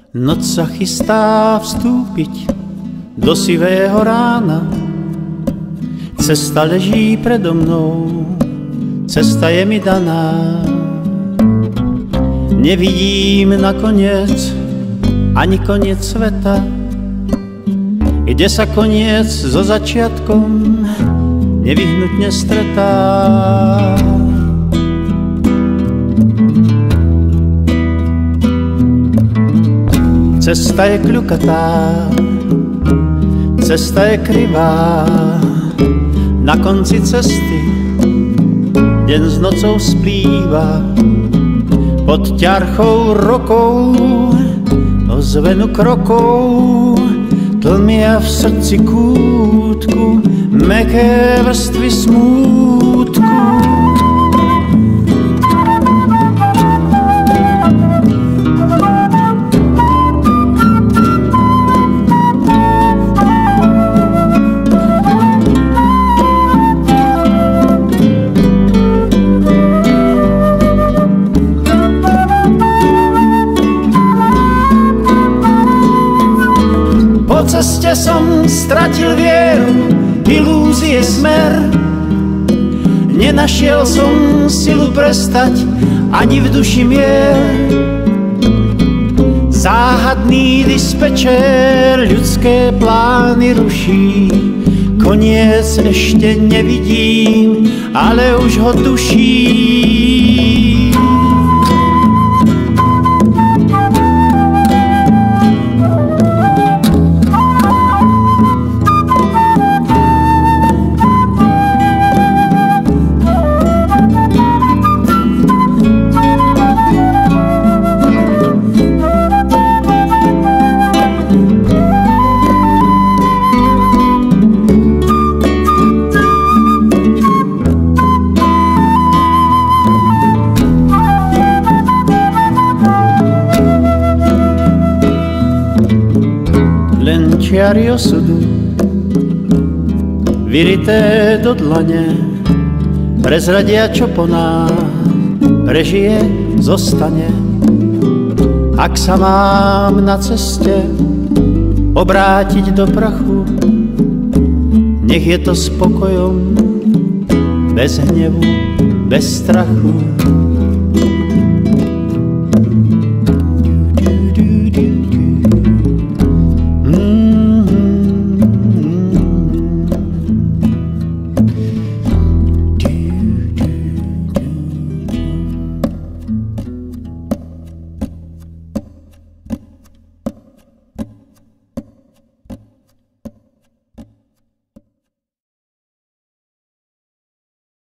Noc sa chystá vstúpiť do sivého rána. Cesta leží predo mnou, cesta je mi daná. Nevidím nakoniec ani koniec sveta, kde sa koniec so začiatkom nevyhnutne stretá. Cesta je kľukatá, cesta je krivá, na konci cesty deň s nocou splýva. Pod ťarchou rokov ozvenu krokov tlmia v srdci kútku mäkké vrstvy smútku. Po ceste som stratil vieru, ilúzie smer. Nenašiel som silu prestať, ani v duši mier. Záhadný dispečer ľudské plány ruší. Koniec ešte nevidím, ale už ho tuším. Len čiary osudu, vyrité do dlane, prezradia, čo po nás prežije, zostane. Ak sa mám na ceste obrátiť do prachu, nech je to spokojom, bez hnevu, bez strachu.